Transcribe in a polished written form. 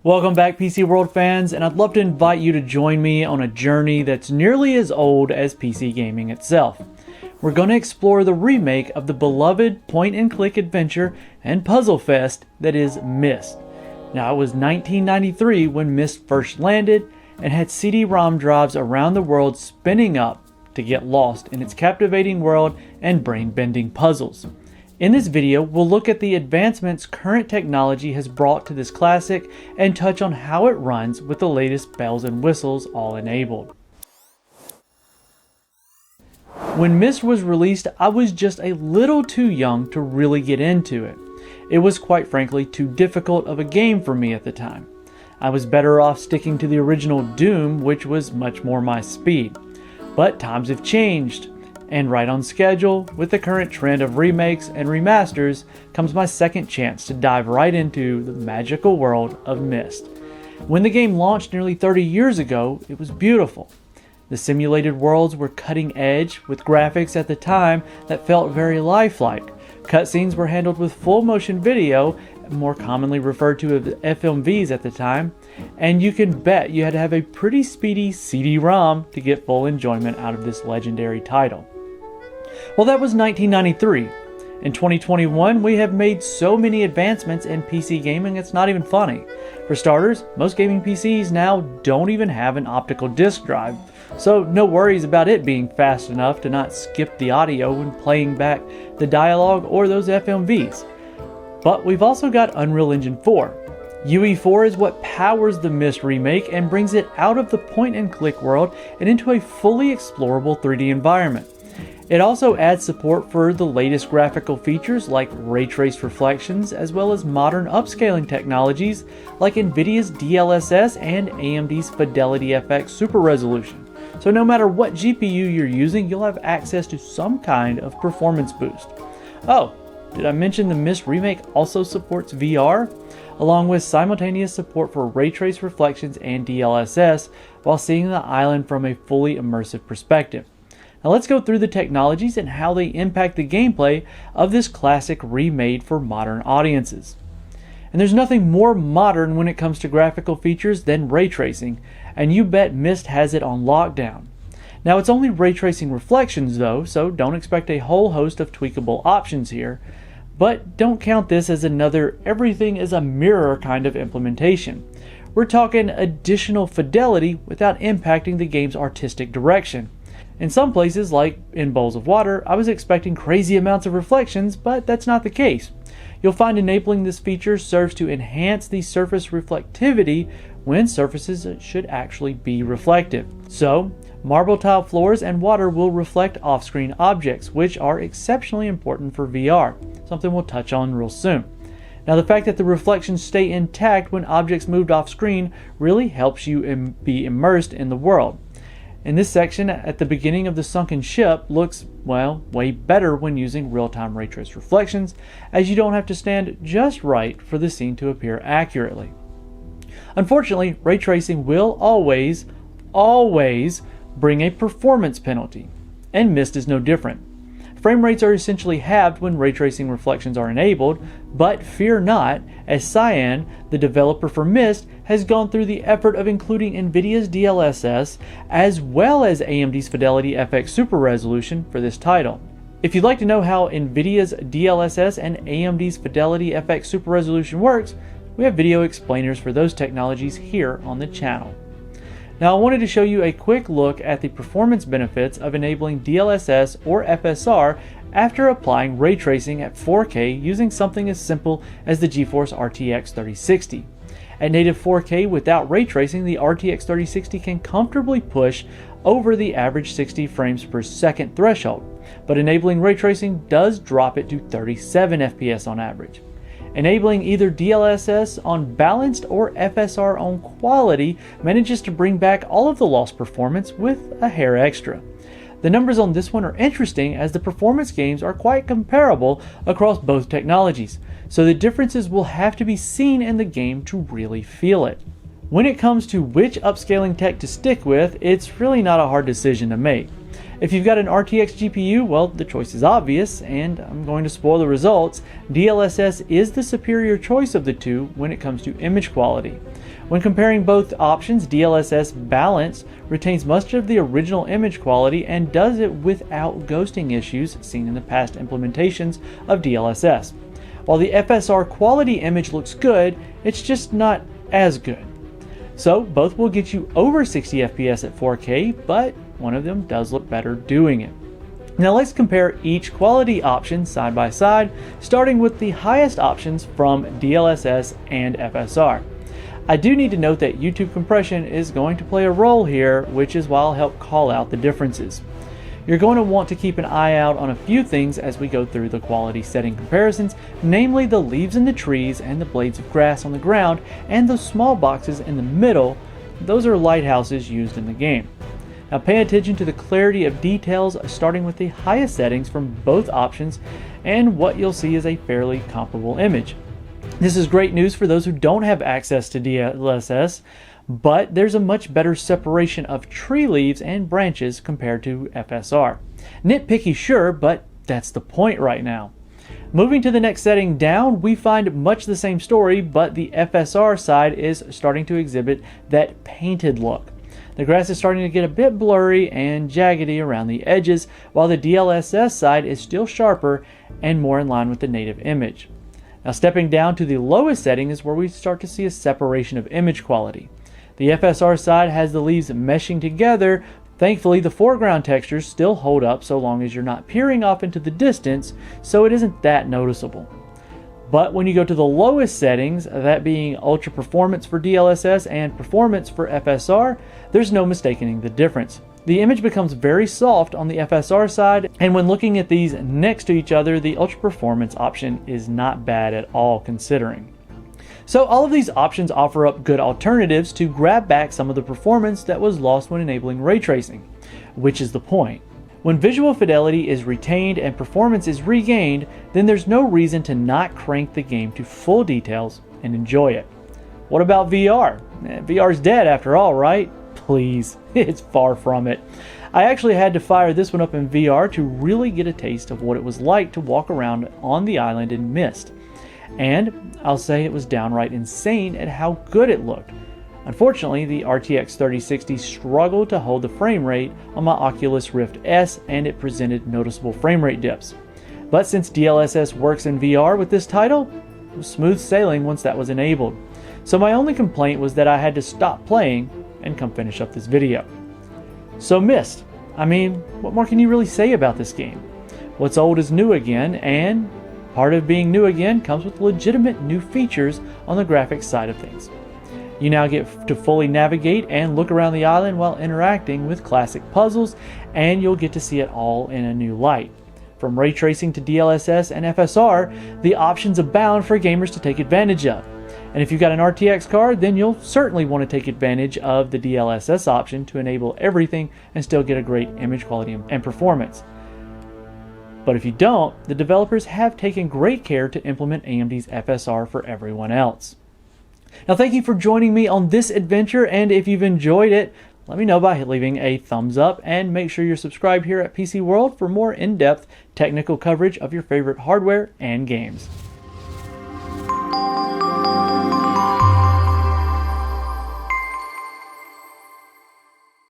Welcome back, PC World fans, and I'd love to invite you to join me on a journey that's nearly as old as PC gaming itself. We're going to explore the remake of the beloved point-and-click adventure and puzzle fest that is Myst. Now, it was 1993 when Myst first landed and had CD-ROM drives around the world spinning up to get lost in its captivating world and brain-bending puzzles. In this video, we'll look at the advancements current technology has brought to this classic and touch on how it runs with the latest bells and whistles all enabled. When Myst was released, I was just a little too young to really get into it. It was quite frankly too difficult of a game for me at the time. I was better off sticking to the original Doom, which was much more my speed. But times have changed. And right on schedule, with the current trend of remakes and remasters, comes my second chance to dive right into the magical world of Myst. When the game launched nearly 30 years ago, it was beautiful. The simulated worlds were cutting edge, with graphics at the time that felt very lifelike. Cutscenes were handled with full motion video, more commonly referred to as FMVs at the time, and you can bet you had to have a pretty speedy CD-ROM to get full enjoyment out of this legendary title. Well, that was 1993. In 2021, we have made so many advancements in PC gaming it's not even funny. For starters, most gaming PCs now don't even have an optical disc drive, so no worries about it being fast enough to not skip the audio when playing back the dialogue or those FMVs. But we've also got Unreal Engine 4. UE4 is what powers the Myst remake and brings it out of the point-and-click world and into a fully explorable 3D environment. It also adds support for the latest graphical features like ray trace reflections, as well as modern upscaling technologies like NVIDIA's DLSS and AMD's Fidelity FX Super Resolution. So no matter what GPU you're using, you'll have access to some kind of performance boost. Oh, did I mention the Myst remake also supports VR? Along with simultaneous support for ray trace reflections and DLSS, while seeing the island from a fully immersive perspective. Now let's go through the technologies and how they impact the gameplay of this classic remade for modern audiences. And there's nothing more modern when it comes to graphical features than ray tracing, and you bet Myst has it on lockdown. Now it's only ray tracing reflections though, so don't expect a whole host of tweakable options here, but don't count this as another everything is a mirror kind of implementation. We're talking additional fidelity without impacting the game's artistic direction. In some places, like in Bowls of Water, I was expecting crazy amounts of reflections, but that's not the case. You'll find enabling this feature serves to enhance the surface reflectivity when surfaces should actually be reflective. So, marble tile floors and water will reflect off-screen objects, which are exceptionally important for VR, something we'll touch on real soon. Now, the fact that the reflections stay intact when objects moved off-screen really helps you be immersed in the world. In this section, at the beginning of the sunken ship, looks, well, way better when using real-time ray trace reflections, as you don't have to stand just right for the scene to appear accurately. Unfortunately, ray tracing will always bring a performance penalty, and Myst is no different. Frame rates are essentially halved when ray tracing reflections are enabled, but fear not, as Cyan, the developer for Myst, has gone through the effort of including NVIDIA's DLSS as well as AMD's Fidelity FX Super Resolution for this title. If you'd like to know how NVIDIA's DLSS and AMD's Fidelity FX Super Resolution works, we have video explainers for those technologies here on the channel. Now I wanted to show you a quick look at the performance benefits of enabling DLSS or FSR after applying ray tracing at 4K using something as simple as the GeForce RTX 3060. At native 4K without ray tracing, the RTX 3060 can comfortably push over the average 60 frames per second threshold, but enabling ray tracing does drop it to 37 FPS on average. Enabling either DLSS on balanced or FSR on quality manages to bring back all of the lost performance with a hair extra. The numbers on this one are interesting as the performance gains are quite comparable across both technologies, so the differences will have to be seen in the game to really feel it. When it comes to which upscaling tech to stick with, it's really not a hard decision to make. If you've got an RTX GPU, well, the choice is obvious, and I'm going to spoil the results. DLSS is the superior choice of the two when it comes to image quality. When comparing both options, DLSS Balance retains much of the original image quality and does it without ghosting issues seen in the past implementations of DLSS. While the FSR quality image looks good, it's just not as good. So both will get you over 60 FPS at 4K, but one of them does look better doing it. Now let's compare each quality option side by side, starting with the highest options from DLSS and FSR. I do need to note that YouTube compression is going to play a role here, which is why I'll help call out the differences. You're going to want to keep an eye out on a few things as we go through the quality setting comparisons, namely the leaves in the trees and the blades of grass on the ground, and those small boxes in the middle. Those are lighthouses used in the game. Now pay attention to the clarity of details, starting with the highest settings from both options, and what you'll see is a fairly comparable image. This is great news for those who don't have access to DLSS, but there's a much better separation of tree leaves and branches compared to FSR. Nitpicky, sure, but that's the point right now. Moving to the next setting down, we find much the same story, but the FSR side is starting to exhibit that painted look. The grass is starting to get a bit blurry and jaggedy around the edges, while the DLSS side is still sharper and more in line with the native image. Now stepping down to the lowest setting is where we start to see a separation of image quality. The FSR side has the leaves meshing together. Thankfully, the foreground textures still hold up so long as you're not peering off into the distance, so it isn't that noticeable. But when you go to the lowest settings, that being ultra performance for DLSS and performance for FSR, there's no mistaking the difference. The image becomes very soft on the FSR side, and when looking at these next to each other, the ultra performance option is not bad at all considering. So all of these options offer up good alternatives to grab back some of the performance that was lost when enabling ray tracing, which is the point. When visual fidelity is retained and performance is regained, then there's no reason to not crank the game to full details and enjoy it. What about VR? VR's dead after all, right? Please, it's far from it. I actually had to fire this one up in VR to really get a taste of what it was like to walk around on the island in Myst. And I'll say it was downright insane at how good it looked. Unfortunately, the RTX 3060 struggled to hold the frame rate on my Oculus Rift S, and it presented noticeable frame rate dips. But since DLSS works in VR with this title, it was smooth sailing once that was enabled. So my only complaint was that I had to stop playing and come finish up this video. So Myst, I mean, what more can you really say about this game? What's old is new again, and part of being new again comes with legitimate new features on the graphics side of things. You now get to fully navigate and look around the island while interacting with classic puzzles, and you'll get to see it all in a new light. From ray tracing to DLSS and FSR, the options abound for gamers to take advantage of. And if you've got an RTX card, then you'll certainly want to take advantage of the DLSS option to enable everything and still get a great image quality and performance. But if you don't, the developers have taken great care to implement AMD's FSR for everyone else. Now thank you for joining me on this adventure, and if you've enjoyed it, let me know by leaving a thumbs up, and make sure you're subscribed here at PC World for more in-depth technical coverage of your favorite hardware and games.